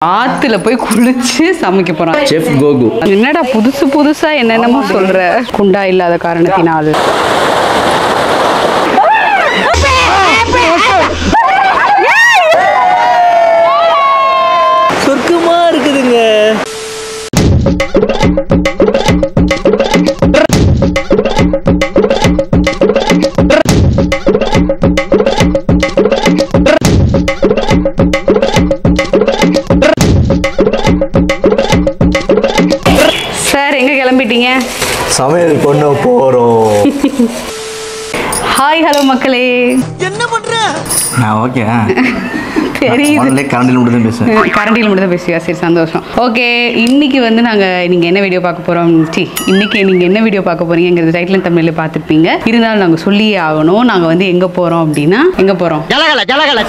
ஆத்துல போய் குளிச்சு சமைக்க போறோம். Chef Coco. என்னடா புதுசு புதுசா என்னென்னமோ சொல்ற. குண்டா இல்லாத காரணத்தினால் சொர்க்கமா இருக்குதுங்க. சார் எங்க கிளம்பிட்டீங்க? சமையல் பண்ண போறோம். ஹாய் ஹலோ மக்களே. என்ன பண்ற? நான் ஓகே. தெரியுது. கரண்டில் மட்டும் தான் பேசுவேன். கரண்டில் மட்டும் தான் பேசுவியா? சரி, சந்தோஷம். ஓகே, இன்னைக்கு வந்து நீங்கள் என்ன வீடியோ பார்க்க போகிறோம்? இன்னைக்கு நீங்கள் என்ன வீடியோ பார்க்க போறீங்கிறது டைட்டில் தமிழில் பார்த்துருப்பீங்க. இருந்தாலும் நாங்கள் சொல்லியே ஆகணும். நாங்கள் வந்து எங்கே போகிறோம் அப்படின்னா, எங்கே போகிறோம்?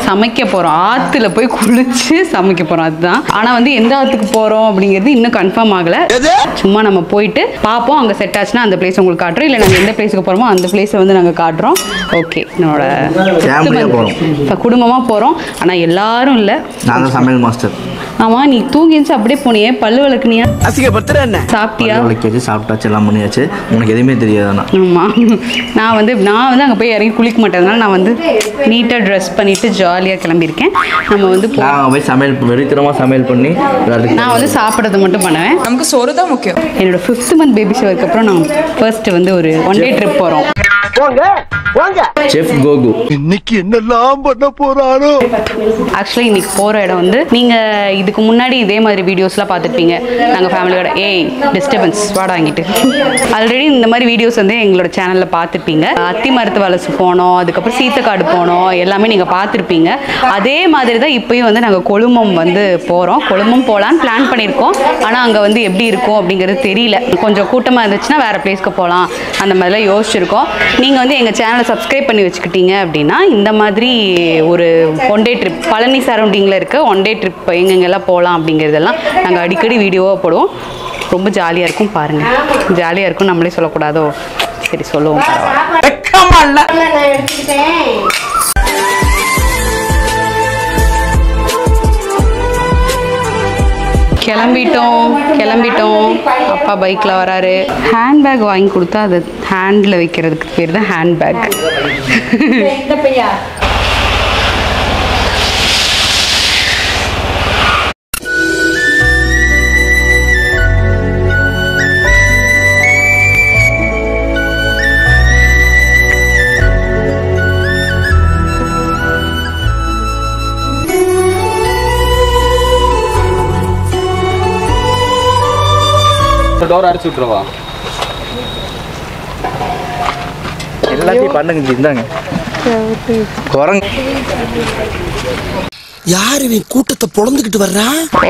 சமைக்க போகிறோம். ஆற்றுல போய் குளிச்சு சமைக்க போகிறோம். அதுதான். ஆனால் வந்து எந்த ஆற்றுக்கு போகிறோம் அப்படிங்கிறது இன்னும் கன்ஃபார்ம் ஆகலை. சும்மா நம்ம போயிட்டு பார்ப்போம். அங்கே செட் ஆச்சுன்னா அந்த பிளேஸ் உங்களுக்கு காட்டுறோம். இல்லை நாங்கள் எந்த பிளேஸுக்கு போகிறோமோ அந்த பிளேஸை வந்து நாங்கள் காட்டுறோம். ஓகே, என்னோட குடும்பமாக போகிறோம். ஆனால் எல்லாரும் இல்லை, நான் தான் சமையல் மாஸ்டர். ஆமா, நீ தூங்கிச்சு அப்படியே போனியே. பல்லு விளக்குனியா? சாப்பிட்டியா? விளக்கியாச்சு, சாப்பிட்டாச்சு, எல்லாம் பண்ணியாச்சு. உனக்கு எதுவுமே தெரியாதுண்ணா. ஆமா, நான் வந்து அங்கே போய் இறங்கி குளிக்க மாட்டேன். நான் வந்து நீட்டாக ட்ரெஸ் பண்ணிட்டு ஜாலியாக கிளம்பியிருக்கேன். நம்ம வந்து போய் சமையல் வெறித்தனமாக சமையல் பண்ணி நான் வந்து சாப்பிட்றது மட்டும் பண்ணுவேன். நமக்கு சோறு தான் முக்கியம். என்னோட 5th month பேபி ஷவருக்கு அப்புறம் நான் ஃபர்ஸ்ட் வந்து ஒரு 1 day ட்ரிப் போகிறோம். செஃப் கோகு இன்னைக்கு என்னெல்லாம் பண்ண போறானோ. ஆக்சுவலி இன்னைக்கு போகிற இடம் வந்து நீங்கள் இதுக்கு முன்னாடி இதே மாதிரி வீடியோஸ்லாம் பார்த்துருப்பீங்க. நாங்கள் ஃபேமிலியோட டிஸ்டர்பன்ஸ் வாடா வாங்கிட்டு ஆல்ரெடி இந்த மாதிரி வீடியோஸ் வந்து எங்களோட சேனலில் பார்த்துருப்பீங்க. அத்தி மரத்து வலசு போனோம், அதுக்கப்புறம் சீத்தக்காடு போனோம், எல்லாமே நீங்கள் பார்த்துருப்பீங்க. அதே மாதிரி தான் இப்போயும் வந்து நாங்கள் கொழுமம் வந்து போகிறோம். கொழுமம் போகலான்னு பிளான் பண்ணியிருக்கோம். ஆனால் அங்கே வந்து எப்படி இருக்கும் அப்படிங்கிறது தெரியல. கொஞ்சம் கூட்டமாக இருந்துச்சுன்னா வேறு பிளேஸ்க்கு போகலாம் அந்த மாதிரிலாம் யோசிச்சிருக்கோம். நீங்கள் வந்து எங்கள் சேனலை சப்ஸ்கிரைப் பண்ணி வச்சுக்கிட்டீங்க அப்படின்னா இந்த மாதிரி ஒரு 1 day ட்ரிப் பழனி சரௌண்டிங்கில் இருக்க 1 day ட்ரிப் எங்கெங்கெல்லாம் போகலாம் அப்படிங்கிறதெல்லாம் நாங்கள் அடிக்கடி வீடியோவாக போடுவோம். ரொம்ப ஜாலியாக இருக்கும், பாருங்கள். ஜாலியாக இருக்கும், நம்மளே சொல்லக்கூடாதோ? சரி, சொல்லுவோம். கிளம்பிட்டோம். அப்பா பைக்கில் வராரு. ஹேண்ட்பேக் வாங்கி கொடுத்தா அது ஹேண்டில் வைக்கிறதுக்கு பேர் தான் ஹேண்ட்பேக். டோர் அடிச்சு விட்டுருவா. எல்லாத்தையும் பண்ணுங்க. இந்தாங்க குரங்கு. யார் இவன் கூட்டத்தை பொழந்துக்கிட்டு வர்றா?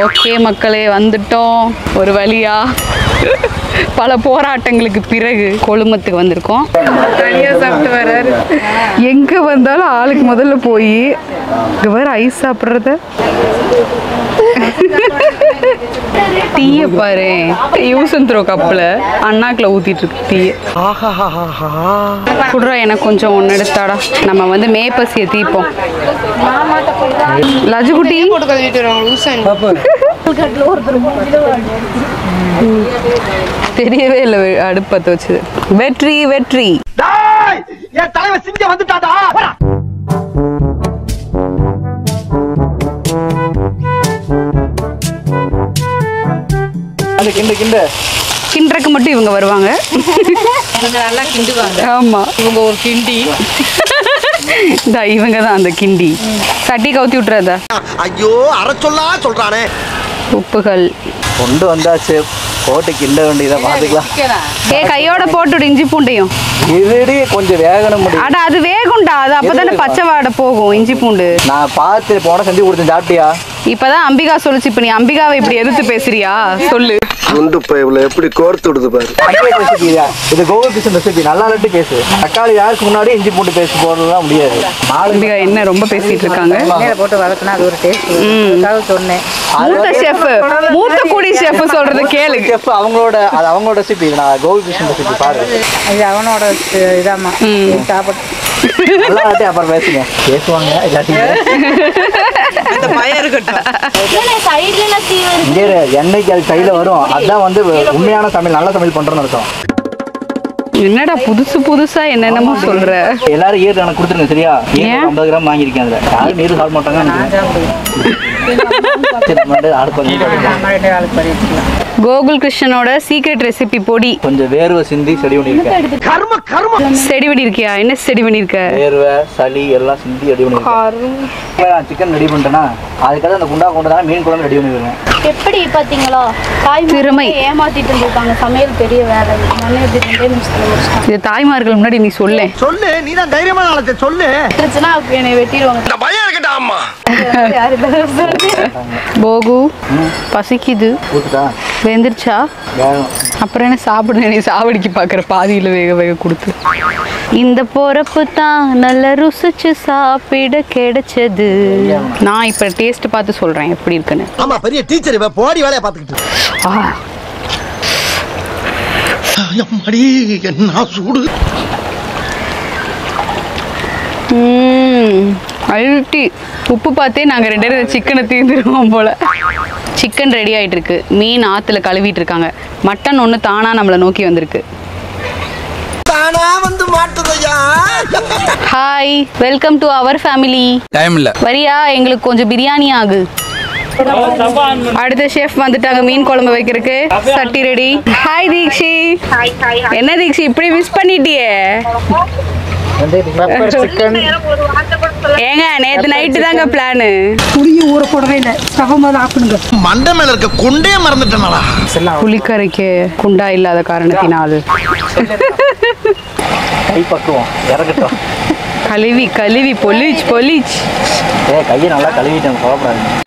ஓகே மக்களே, வந்துட்டோம் ஒரு வழியா. பல போராட்டங்களுக்கு பிறகு கொழுமத்துக்கு வந்திருக்கோம். தனியா சாப்பிட்டு வர்றாரு. எங்க வந்தாலும் ஆளுக்கு முதல்ல போய் வேற ஐஸ் சாப்பிட்றத. டீயை பாரு, யூஸ் அண்ட் த்ரோ கப்பில் அண்ணாக்கில் ஊற்றிட்டு இருக்கு டீயை. குடுறா, எனக்கு கொஞ்சம் ஒன்று எடுத்தாடா. நம்ம வந்து மேப்பசியை தீப்போம். லஜுகுட்டி தெரியவே இல்லை அடுப்பு பற்ற வச்சது. வெற்றி வெற்றி. என் தலைவர் சிங்க வந்துட்டாடா. கிண்டருக்கு மட்டும் இவங்க வருவாங்க. நல்லா கிண்டுவாங்க. ஆமா, இவங்க ஒரு கிண்டி. இவங்க தான் அந்த கிண்டி. சட்டி கவுத்தி விட்டுறதா. ஐயோ, அரை சொல்றானே. உப்புகள் கொண்டு வந்தாச்சு, போட்டு கிண்ட வேண்டியதை பார்த்துக்கலாம். கையோட போட்டு இஞ்சி பூண்டையும் இதுடி கொஞ்சம் வேகணும் முடியும். அட அது வேகும்டா, அது அப்பதானே பச்சை வாடை போகும். இஞ்சி பூண்டு நான் பார்த்து போன செஞ்சு கொடுத்தேன். சாப்பிட்டியா? இப்பதான் அம்பிகா சொல்லுச்சு. இப்ப நீ அம்பிகாவை இப்படி எதிர்த்து பேசுறியா? சொல்லு. குண்டு பைப்ல எப்படி கோர்த்து விடுது பாரு. இது கோகு கிச்சன் ரெசிபி. நல்லா இல்லாட்டி பேசு. தக்காளி யாருக்கு முன்னாடி இஞ்சி பூண்டு பேசி போடுறதுலாம் முடியாது. அம்பிகா என்ன ரொம்ப பேசிட்டு இருக்காங்க. போட்டு வளர்க்கணும், அது ஒரு டேஸ்ட் சொன்னேன். மூத்த ஷெஃப், மூத்த குடி ஷெஃப் சொல்றது கேளு. ஷெஃப் அவங்களோட ரெசிபி. நான் கோகு கிச்சன் ரெசிபி பாரு. இது அவனோட இதாமா சாப்பிட்டு நல்லா இல்லாட்டி அப்புறம் பேசுங்க. பேசுவாங்க இல்லாட்டி அந்த பயம் இருக்கட்டும். இங்கே இரு, என்னைக்கு அது கையில் வரும் அதான் வந்து உண்மையான சமையல், நல்ல சமையல் பண்ணுறோன்னு அர்த்தம். என்னடா புதுசு புதுசா என்னென்னமோ சொல்ற. எல்லாரும் ஈர் எனக்கு கொடுத்துருங்க சரியா? 50 கிராம் வாங்கியிருக்கேன். அதில் யாரும் நீர் சாப்பிட மாட்டாங்க. கோகுல் கிருஷ்ணனோட சீக்ரெட் ரெசிபி பொடி. கொஞ்சம் வேர்வை சிந்தி செடி பண்ணியிருக்கேன். செடி பண்ணிருக்கியா? என்ன செடி பண்ணிருக்க? வேர்வை சளி எல்லாம் சிந்தி ரெடி பண்ணியிருக்கேன். சிக்கன் ரெடி பண்ணிட்டேன்னா அதுக்காக அந்த குண்டா கொண்டு தான் மீன் குழம்பு ரெடி பண்ணிடுவேன். எப்படி பாத்தீங்களா? திறமை. ஏமாத்திட்டு இருந்திருக்காங்க. சமையல் பெரிய வேலை. இது தாய்மார்கள் முன்னாடி நீ சொல்ல. சொல்லு, நீ தான் தைரியமான ஆளத்தை சொல்லு. என்னை வெட்டிடுவாங்க. பயம் இருக்கட்டா அம்மா. போகு பசிக்குது. ஊத்துட்டா வெந்துருச்சா? வேகம். அப்புறம் என்ன சாப்பிடுங்க? நீ சாவடிக்கு பாக்குற பாதியில வேக வேக கொடுத்து. இந்த பொறப்பு தான் நல்ல ருசிச்சு சாப்பிட கிடைச்சது. நான் இப்ப டேஸ்ட் பார்த்து சொல்றேன் எப்படி இருக்குன்னு. ஆமா பெரிய டீச்சர் இவ போடி வேலைய பாத்துக்கிட்டு. அம்மாடி என்ன சூடு. அழுட்டி உப்பு பார்த்தே நாங்க 2 பேரும் சிக்கனை தீர்ந்துருவோம் போல. சிக்கன் ரெடி ஆயிட்டு இருக்கு. மீன் ஆத்துல கழுவிட்டு இருக்காங்க. மட்டன் ஒன்று தானா நம்மளை நோக்கி வந்திருக்கு. தானா வந்து மாட்டுதையா. Hi, welcome to our family. Time இல்ல. வரியா? எங்களுக்கு கொஞ்சம் பிரியாணி ஆகு. அடுத்த ஷெஃப் வந்துட்டாங்க மீன் குழம்பு வைக்கிறதுக்கு. சட்டி ரெடி. ஹாய் தீக்ஷி. என்ன தீக்ஷி இப்படி மிஸ் பண்ணிட்டியே? ஏங்க நேத்து நைட்டு தாங்க பிளானு. புளிய ஊற போடவே இல்லை. ஸ்டவ் ஆக்கணுங்க. மண்டை மேல இருக்க குண்டே மறந்துட்டேனாடா. புளிக்கரைக்கு குண்டா இல்லாத காரணத்தினால் கை பக்குவோம் இறக்கட்டும். கழுவி கழுவி பொலிச் பொலிச். கையை நல்லா கழுவிட்டேன். கோபப்படாது.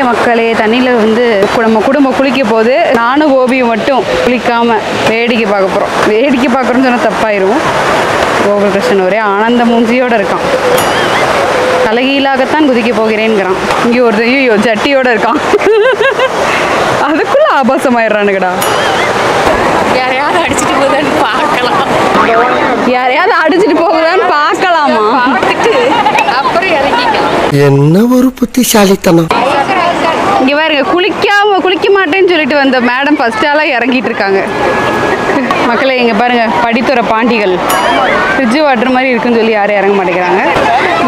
மக்களே, தண்ணியில் வந்து நம்ம குடும்பம் குளிக்க போது நானும் கோபியும் மட்டும் குளிக்காமல் வேடிக்கை பார்க்க போகிறோம். வேடிக்கை பார்க்குறோன்னு சொன்னால் தப்பாயிரும். கோகுல் கிருஷ்ணன் ஒரே ஆனந்த மூஞ்சியோடு இருக்கான். தலைகீழாகத்தான் குதிக்க போகிறேன்ங்கிறான். இங்கே ஒரு ஐயோ ஜட்டியோடு இருக்கான். அதுக்குள்ளே ஆபாசமாயிடுறானுங்கடா. யாரையாவது அடிச்சுட்டு போகுதான்னு பார்க்கலாம். யாரையாவது அடிச்சுட்டு போகுதான்னு பார்க்கலாமா? அப்புறம் இறங்கிக்கலாம். என்ன ஒரு புத்திசாலித்தனம். இங்கே பாருங்க, குளிக்க மாட்டேன்னு சொல்லிட்டு வந்த மேடம் ஃபர்ஸ்ட் ஆளாக இறங்கிட்டு இருக்காங்க. மக்களே இங்கே பாருங்க, படித்துற பாண்டிகள் ஃப்ரிட்ஜ் வாட்டர் மாதிரி இருக்குன்னு சொல்லி யாரும் இறங்க மாட்டேங்கிறாங்க.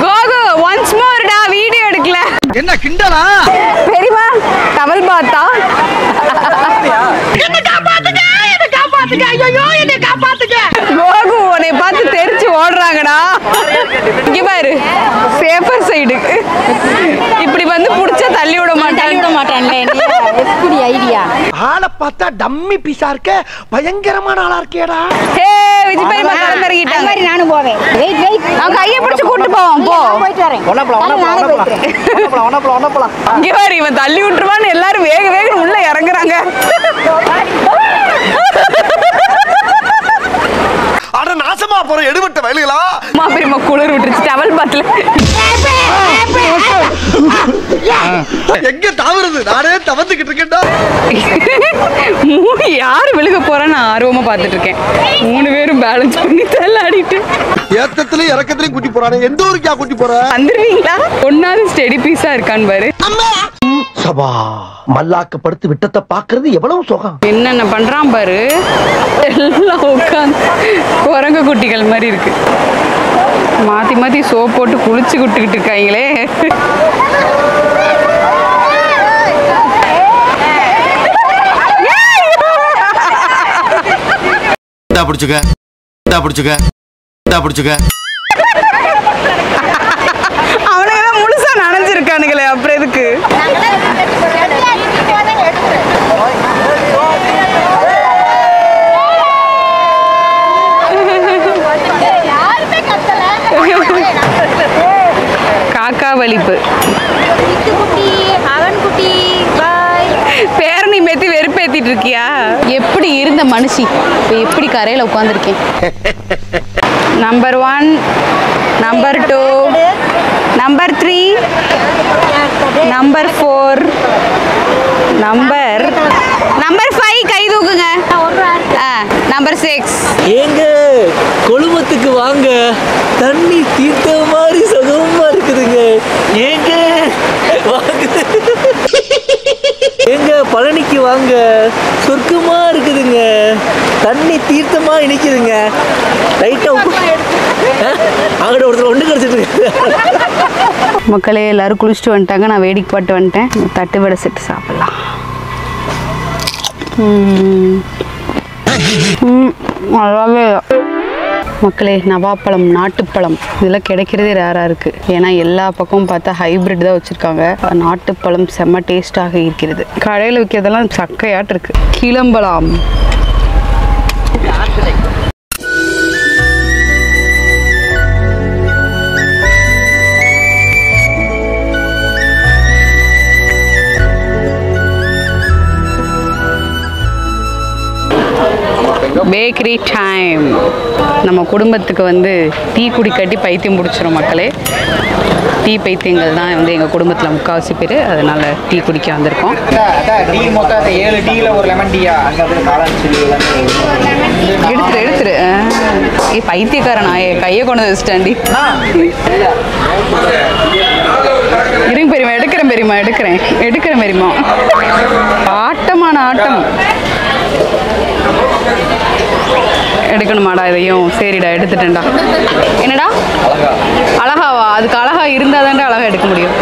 கோகு ஒன்ஸ் மோர்டா, வீடியோ எடுக்கல. என்ன கிண்டலா? பெரியமா டவல் பாத்தா கோகு உன்னை பார்த்து தெரிச்சு ஓடுறாங்கடா. இங்க பாரு, சேஃபர் சைடு. இப்படி வந்து புடிச்சா தள்ளி விட மாட்டான்ல. எப்படி ஐடியா? ஆளை பார்த்தா டம்மி பீஸா இருக்க, பயங்கரமான ஆளா இருக்கேடா. ஹே விஜய் பெரியமா கலந்தறங்கிட்டாங்க. மாதிரி நானும் போவேன். Wait wait. நான் கையை பிடிச்சு கூட்டி போவோம். போ போயிட்டு வரேன். இங்க பாரு, இவன் தள்ளி விட்டுருவான்னு எல்லாரும் வேக வேக உள்ள இறங்குறாங்க. அட நாசமா போற எடுபட்ட வயலுகளா. அம்மா பெரியமா குளிர் விட்டுருச்சு. டவல் பாட்டில் எங்க தவறுது? நானே தவந்துகிட்டு இருக்கேன்டா. யாரு விழுக போறான்னு ஆர்வமா பாத்துட்டு இருக்கேன். 3 பேரும் பேலன்ஸ் பண்ணி தள்ளாடிட்டு ஏத்தத்திலயும் இறக்கத்திலயும் கூட்டி போறானே. எந்த ஊருக்கா கூட்டி போற? வந்துருவீங்களா? ஒன்னாவது ஸ்டெடி பீஸா இருக்கான்னு பாரு. சபா மல்லாக்க படுத்து விட்டத்தை பாக்குறது எவ்வளவு சுகம். என்னென்ன பண்றான் பாரு. எல்லாம் உட்காந்து குரங்கு குட்டிகள் மாதிரி இருக்கு. மாத்தி மாத்தி சோப் போட்டு குளிச்சு குட்டுக்கிட்டு இருக்காங்களே. பிடிச்சுக்க அவனுக்கு முழு வச்சிருக்கானுங்களே அப்புறம் எதுக்கு? காக்கா வலிப்பு பேரணி மேத்தி வெறுப்பேத்திட்டு இருக்கியா? எப்படி இருந்த மனுஷி இப்போ எப்படி கரையில் உட்காந்துருக்கேன். Number 1, number 2, number 3, number 4, number 5 கை தூக்குங்க. நம்பர் 6. ஏங்க கொழுமத்துக்கு வாங்க, தண்ணி தீர்த்த மாதிரி சுகமா இருக்குதுங்க. ஏங்க வாங்க. ஏங்க பழனிக்கு வாங்க, சொர்க்கமா இருக்குதுங்க, தண்ணி தீர்த்தமா இனிக்குதுங்க. லைட்டா அங்கிட்ட ஒருத்தர் ஒன்று கிடைச்சிட்டு இருக்கு. மக்களே எல்லாரும் குளிச்சுட்டு வந்துட்டாங்க. நான் வேடிக்கை பாட்டு வந்துட்டேன். தட்டு வடை செட்டு சாப்பிடலாம். நல்லாவே மக்களே நவாப்பழம், நாட்டுப்பழம் இதெல்லாம் கிடைக்கிறதே ரேராக இருக்குது. ஏன்னா எல்லா பக்கமும் பார்த்தா ஹைப்ரிட் தான் வச்சுருக்காங்க. நாட்டுப்பழம் செம்ம டேஸ்ட்டாக இருக்கிறது. கடையில் விற்கிறதெல்லாம் சக்கையாட்டு இருக்குது. கிளம்பலாம். Bakery time. நம்ம குடும்பத்துக்கு வந்து டீ குடி கட்டி பைத்தியம் பிடிச்சிரும் மக்களே. டீ பைத்தியங்கள் தான் வந்து எங்கள் குடும்பத்தில் முக்கால்வாசி பேர். அதனால் டீ குடிக்க வந்திருக்கோம். டீ மொத்தம் 7 டீயில் ஒரு லெமன் டீயா? அங்கே அப்படியே காளான் சில்லி எடுத்துரு. ஏ பைத்தியக்காரனா, கையை கொண்டு வச்சுட்டாண்டி. இருங்க பெரியமா, எடுக்கிறேன் பெரியமா. ஆட்டமான ஆட்டம். எடுக்கணுமாடா இதையும்? சரிடா எடுத்துட்டேன்டா. என்னடா அழகாவா? அதுக்கு அழகா இருந்தால் தான்டா அழகா எடுக்க முடியும்.